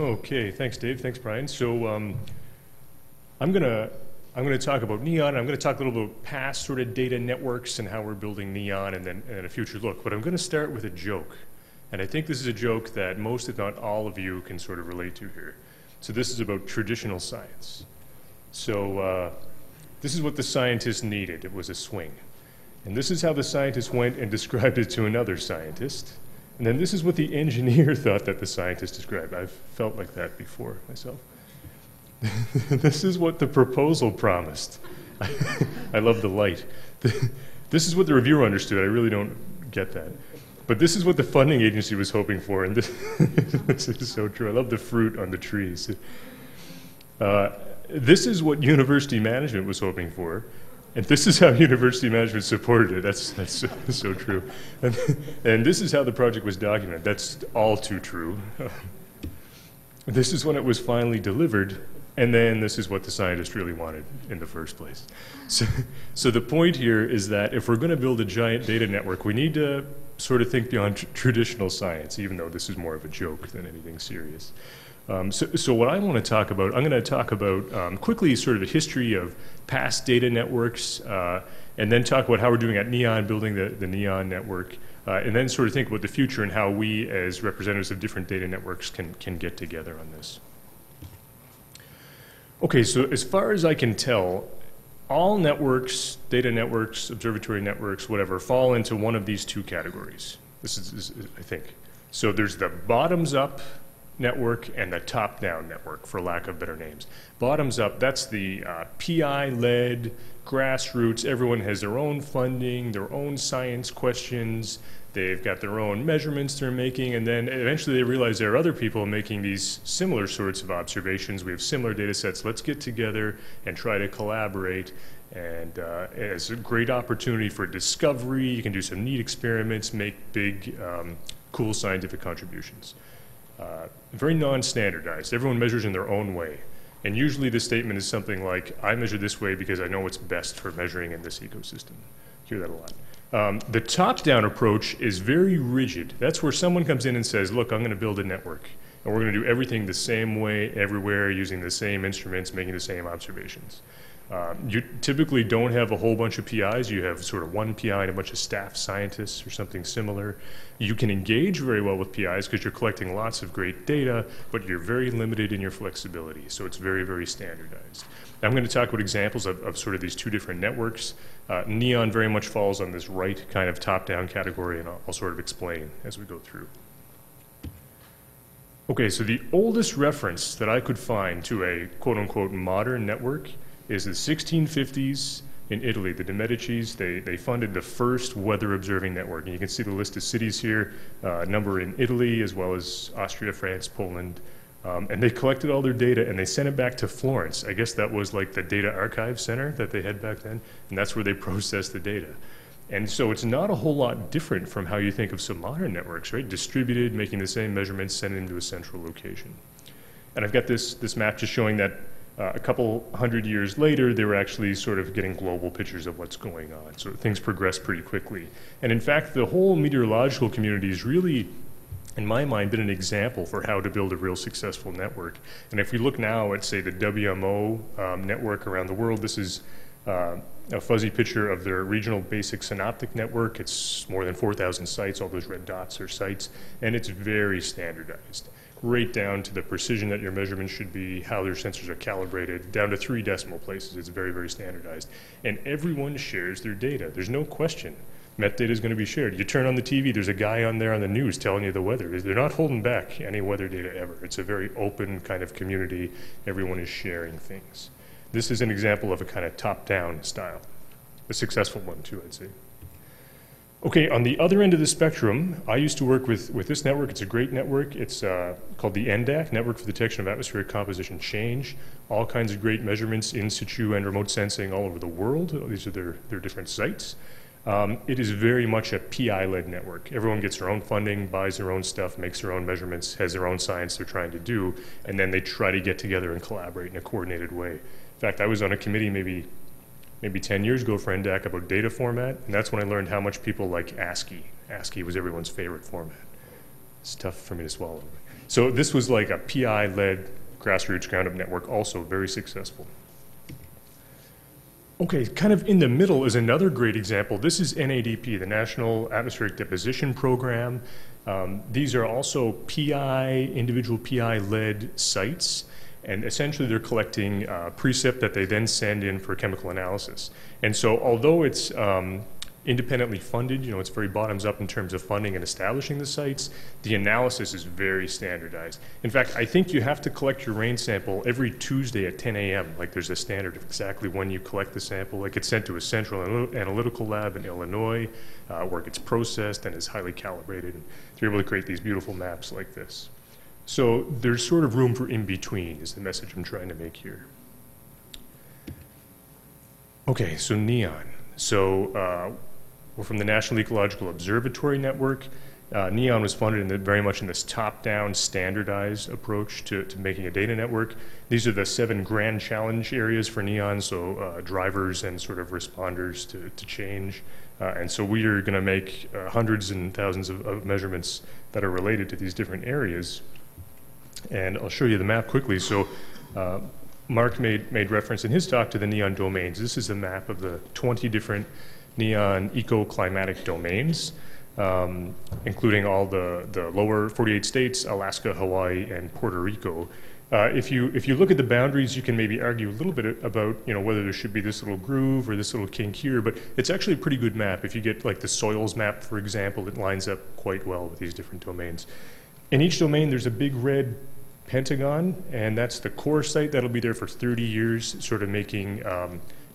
Okay, thanks, Dave. Thanks, Brian. So I'm gonna talk about NEON. I'm gonna talk a little bit past sort of data networks and how we're building NEON, and then a future look. But I'm gonna start with a joke, and I think this is a joke that most, if not all of you, can sort of relate to here. So this is about traditional science. So this is what the scientist needed. It was a swing, and this is how the scientist went and described it to another scientist. And then this is what the engineer thought that the scientist described. I've felt like that before myself. This is what the proposal promised. I love the light. This is what the reviewer understood. I really don't get that. But this is what the funding agency was hoping for, and this is so true. I love the fruit on the trees. This is what university management was hoping for. And this is how university management supported it. That's so true. And this is how the project was documented. That's all too true. This is when it was finally delivered, and then this is what the scientists really wanted in the first place. So the point here is that if we're going to build a giant data network, we need to sort of think beyond traditional science, even though this is more of a joke than anything serious. So what I want to talk about, I'm going to talk about quickly sort of the history of past data networks, and then talk about how we're doing at NEON, building the NEON network, and then sort of think about the future and how we as representatives of different data networks can get together on this. Okay, so as far as I can tell, all networks, data networks, observatory networks, whatever, fall into one of these two categories. This is I think. So there's the bottoms-up network and the top-down network, for lack of better names. Bottoms up, that's the PI-led, grassroots. Everyone has their own funding, their own science questions. They've got their own measurements they're making, and then eventually they realize there are other people making these similar sorts of observations. We have similar data sets. Let's get together and try to collaborate. And it's a great opportunity for discovery. You can do some neat experiments, make big, cool scientific contributions. Very non-standardized. Everyone measures in their own way. And usually the statement is something like, I measure this way because I know what's best for measuring in this ecosystem. Hear that a lot. The top-down approach is very rigid. That's where someone comes in and says, look, I'm going to build a network. And we're going to do everything the same way everywhere, using the same instruments, making the same observations. You typically don't have a whole bunch of PIs. You have sort of one PI and a bunch of staff scientists or something similar. You can engage very well with PIs because you're collecting lots of great data, but you're very limited in your flexibility. So it's very, very standardized. Now I'm going to talk about examples of sort of these two different networks. NEON very much falls on this right kind of top-down category, and I'll sort of explain as we go through. Okay, so the oldest reference that I could find to a quote-unquote modern network is the 1650s in Italy. The De Medicis, they funded the first weather observing network. And you can see the list of cities here, a number in Italy as well as Austria, France, Poland. And they collected all their data and they sent it back to Florence. I guess that was like the data archive center that they had back then. And that's where they processed the data. And so it's not a whole lot different from how you think of some modern networks, right? Distributed, making the same measurements, sent into a central location. And I've got this map just showing that a couple hundred years later, they were actually sort of getting global pictures of what's going on. So things progressed pretty quickly. And in fact, the whole meteorological community has really, in my mind, been an example for how to build a real successful network. And if we look now at, say, the WMO network around the world, this is a fuzzy picture of their regional basic synoptic network. It's more than 4,000 sites. All those red dots are sites. And it's very standardized, right down to the precision that your measurements should be, how their sensors are calibrated, down to 3 decimal places. It's very, very standardized. And everyone shares their data. There's no question. Metadata is going to be shared. You turn on the TV, there's a guy on there on the news telling you the weather. They're not holding back any weather data ever. It's a very open kind of community. Everyone is sharing things. This is an example of a kind of top-down style. A successful one, too, I'd say. Okay, on the other end of the spectrum, I used to work with this network. It's a great network. It's called the NDACC, Network for the Detection of Atmospheric Composition Change. All kinds of great measurements, in situ and remote sensing all over the world. These are their different sites. It is very much a PI-led network. Everyone gets their own funding, buys their own stuff, makes their own measurements, has their own science they're trying to do, and then they try to get together and collaborate in a coordinated way. In fact, I was on a committee maybe 10 years ago for NDACC about data format, and that's when I learned how much people like ASCII. ASCII was everyone's favorite format. It's tough for me to swallow. So this was like a PI-led grassroots ground-up network, also very successful. Okay, kind of in the middle is another great example. This is NADP, the National Atmospheric Deposition Program. These are also individual PI-led sites, and essentially they're collecting precip that they then send in for chemical analysis. And so although it's independently funded, it's very bottoms up in terms of funding and establishing the sites, the analysis is very standardized. In fact, I think you have to collect your rain sample every Tuesday at 10 a.m. Like there's a standard of exactly when you collect the sample. It gets sent to a central analytical lab in Illinois where it gets processed and is highly calibrated. And you're able to create these beautiful maps like this. So there's sort of room for in-between is the message I'm trying to make here. Okay, so NEON. So we're from the National Ecological Observatory Network. NEON was funded very much in this top-down standardized approach to making a data network. These are the 7 grand challenge areas for NEON, so drivers and sort of responders to change. And so we are going to make hundreds and thousands of measurements that are related to these different areas. And I'll show you the map quickly. So Mark made reference in his talk to the NEON domains. This is a map of the 20 different NEON eco-climatic domains, including all the lower 48 states, Alaska, Hawaii, and Puerto Rico. If you look at the boundaries, you can maybe argue a little bit about whether there should be this little groove or this little kink here, but it's actually a pretty good map. If you get like the soils map, for example, it lines up quite well with these different domains. In each domain, there's a big red pentagon, and that's the core site that'll be there for 30 years, sort of making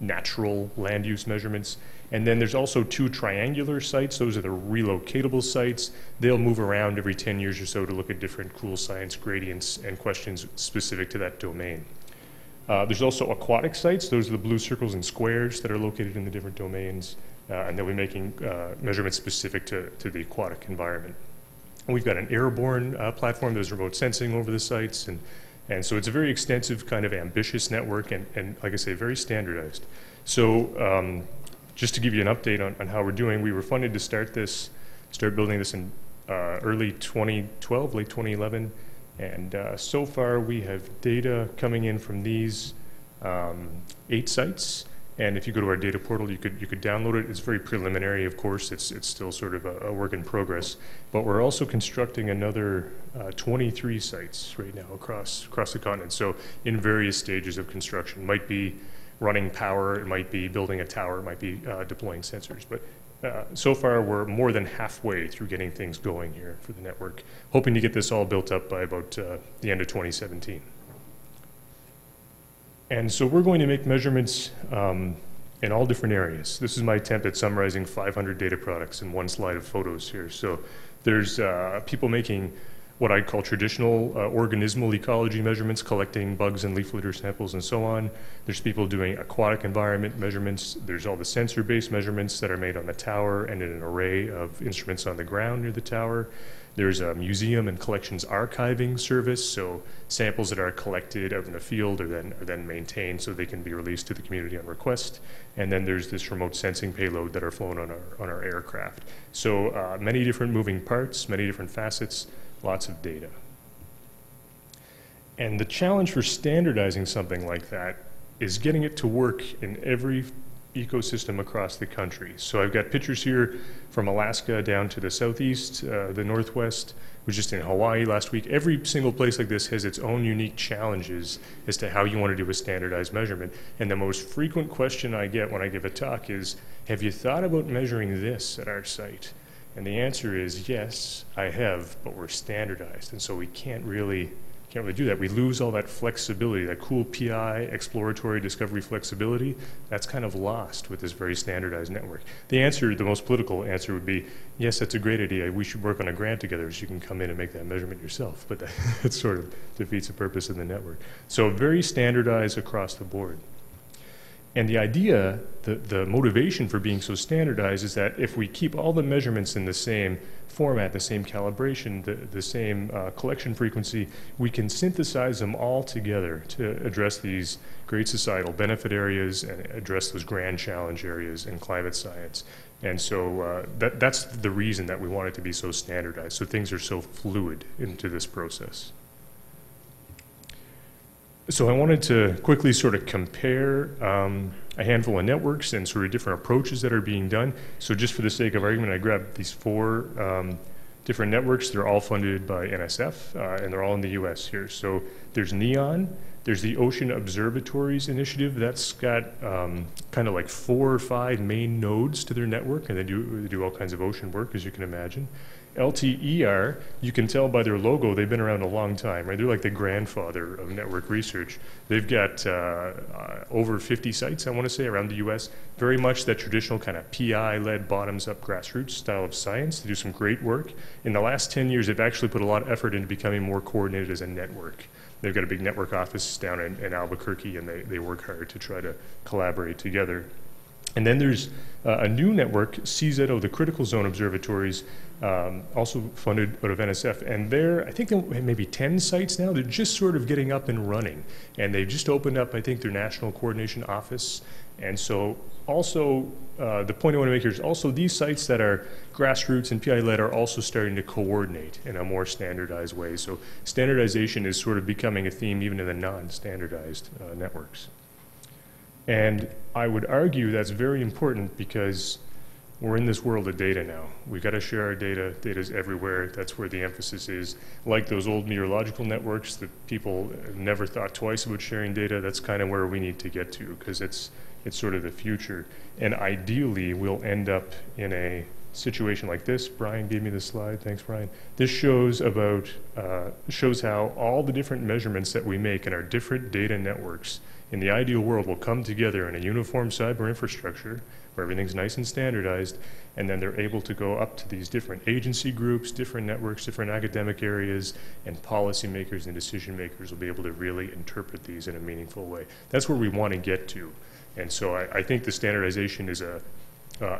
natural land use measurements. And then there's also 2 triangular sites. Those are the relocatable sites. They'll move around every 10 years or so to look at different cool science gradients and questions specific to that domain. There's also aquatic sites. Those are the blue circles and squares that are located in the different domains. And they'll be making measurements specific to the aquatic environment. And we've got an airborne platform. There's remote sensing over the sites. And so it's a very extensive, kind of ambitious network and like I say, very standardized. So just to give you an update on how we're doing, we were funded to start building this in early 2012, late 2011. And so far we have data coming in from these 8 sites. And if you go to our data portal, you could download it. It's very preliminary, of course. It's still sort of a work in progress. But we're also constructing another 23 sites right now across the continent. So in various stages of construction. It might be running power, it might be building a tower, it might be deploying sensors. But so far, we're more than halfway through getting things going here for the network, hoping to get this all built up by about the end of 2017. And so we're going to make measurements in all different areas. This is my attempt at summarizing 500 data products in one slide of photos here. So there's people making what I call traditional organismal ecology measurements, collecting bugs and leaf litter samples and so on. There's people doing aquatic environment measurements. There's all the sensor-based measurements that are made on the tower and in an array of instruments on the ground near the tower. There's a museum and collections archiving service, so samples that are collected out in the field are then maintained so they can be released to the community on request. And then there's this remote sensing payload that are flown on our aircraft. So many different moving parts, many different facets, lots of data. And the challenge for standardizing something like that is getting it to work in every ecosystem across the country. So I've got pictures here from Alaska down to the southeast, the northwest. Was just in Hawaii last week. Every single place like this has its own unique challenges as to how you want to do a standardized measurement. And the most frequent question I get when I give a talk is, have you thought about measuring this at our site? And the answer is yes, I have, but we're standardized. And so we can't really do that. We lose all that flexibility, that cool PI, exploratory discovery flexibility. That's kind of lost with this very standardized network. The answer, the most political answer would be, yes, that's a great idea. We should work on a grant together so you can come in and make that measurement yourself. But that sort of defeats the purpose of the network. So very standardized across the board. And the idea, the motivation for being so standardized is that if we keep all the measurements in the same format, the same calibration, the same collection frequency, we can synthesize them all together to address these great societal benefit areas and address those grand challenge areas in climate science. And so that's the reason that we want it to be so standardized, so things are so fluid into this process. So I wanted to quickly sort of compare a handful of networks and sort of different approaches that are being done. So just for the sake of argument, I grabbed these 4 different networks. They're all funded by NSF, and they're all in the US here. So there's NEON, there's the Ocean Observatories Initiative. That's got kind of like 4 or 5 main nodes to their network, and they do all kinds of ocean work, as you can imagine. LTER, you can tell by their logo, they've been around a long time, right? They're like the grandfather of network research. They've got over 50 sites, I want to say, around the US. Very much that traditional kind of PI-led bottoms-up grassroots style of science. They do some great work. In the last 10 years, they've actually put a lot of effort into becoming more coordinated as a network. They've got a big network office down in Albuquerque, and they work hard to try to collaborate together. And then there's a new network, CZO, the Critical Zone Observatories, also funded out of NSF. And I think there are maybe 10 sites now. They're just sort of getting up and running. And they've just opened up, I think, their National Coordination Office. And so also, the point I want to make here is also these sites that are grassroots and PI-led are also starting to coordinate in a more standardized way. So standardization is sort of becoming a theme even in the non-standardized networks. And I would argue that's very important because we're in this world of data now. We've got to share our data. Data's everywhere. That's where the emphasis is. Like those old meteorological networks that people never thought twice about sharing data, that's kind of where we need to get to because it's sort of the future. And ideally, we'll end up in a situation like this. Brian gave me this slide. Thanks, Brian. This shows how all the different measurements that we make in our different data networks in the ideal world will come together in a uniform cyber infrastructure where everything's nice and standardized, and then they're able to go up to these different agency groups, different networks, different academic areas, and policymakers and decision makers will be able to really interpret these in a meaningful way. That's where we want to get to. And so I think the standardization is a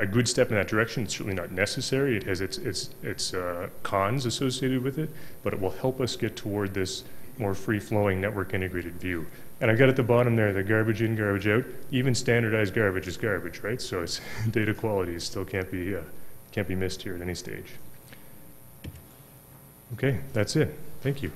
good step in that direction. It's certainly not necessary. It has its cons associated with it, but it will help us get toward this more free-flowing network integrated view. And I've got at the bottom there the garbage in, garbage out. Even standardized garbage is garbage, right? So it's data quality still can't be missed here at any stage. Okay, that's it. Thank you.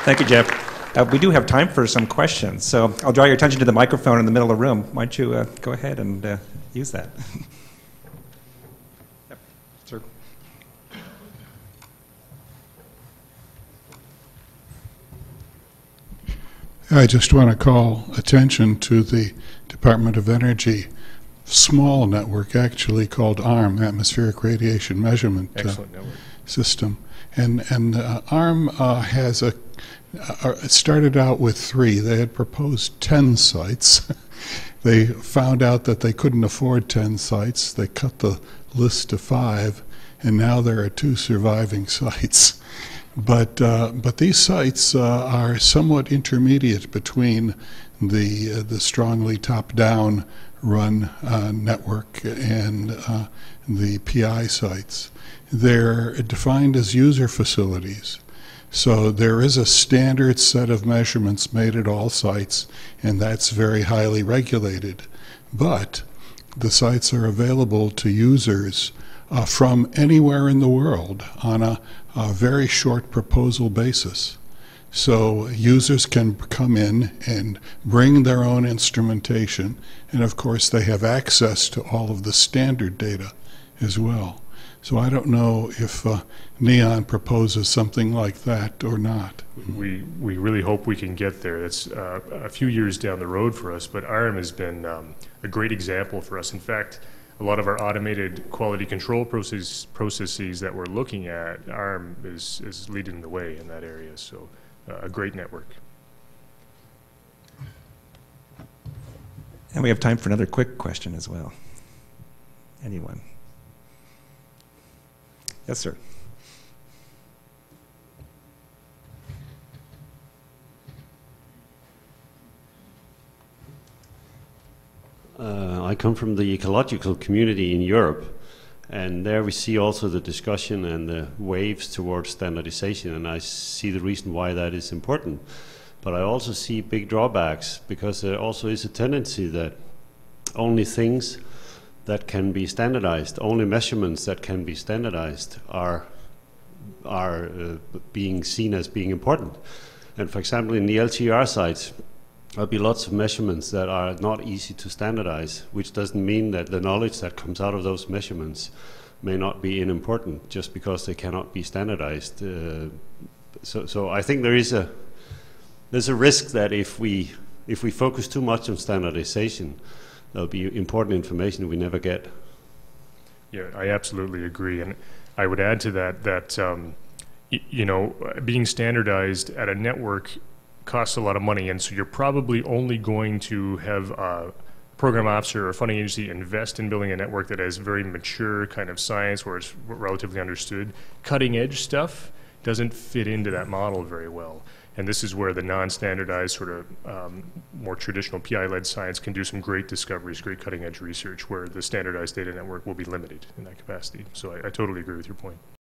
Thank you, Jeff. We do have time for some questions, so I'll draw your attention to the microphone in the middle of the room. Why don't you go ahead and use that? Yep, sir. I just want to call attention to the Department of Energy small network, actually called ARM, Atmospheric Radiation Measurement System. And ARM has it started out with 3. They had proposed 10 sites. They found out that they couldn't afford 10 sites. They cut the list to 5, and now there are 2 surviving sites. But these sites are somewhat intermediate between the strongly top-down run network and the PI sites. They're defined as user facilities. So there is a standard set of measurements made at all sites, and that's very highly regulated. But the sites are available to users from anywhere in the world on a very short proposal basis. So users can come in and bring their own instrumentation, and of course they have access to all of the standard data as well. So I don't know if NEON proposes something like that or not. We really hope we can get there. It's a few years down the road for us, but ARM has been a great example for us. In fact, a lot of our automated quality control processes that we're looking at, ARM is leading the way in that area. So a great network. And we have time for another quick question as well. Anyone? Yes, sir. I come from the ecological community in Europe, and there we see also the discussion and the waves towards standardization, and I see the reason why that is important. But I also see big drawbacks, because there also is a tendency that only things that can be standardized, only measurements that can be standardized are being seen as being important. And for example, in the LTER sites, there'll be lots of measurements that are not easy to standardize, which doesn't mean that the knowledge that comes out of those measurements may not be unimportant just because they cannot be standardized. So I think there's a risk that if we focus too much on standardization, there'll be important information we never get. Yeah, I absolutely agree, and I would add to that you know, being standardized at a network costs a lot of money, and so you're probably only going to have a program officer or funding agency invest in building a network that has very mature kind of science where it's relatively understood. Cutting edge stuff doesn't fit into that model very well. And this is where the non-standardized sort of more traditional PI-led science can do some great discoveries, great cutting edge research, where the standardized data network will be limited in that capacity. So I totally agree with your point.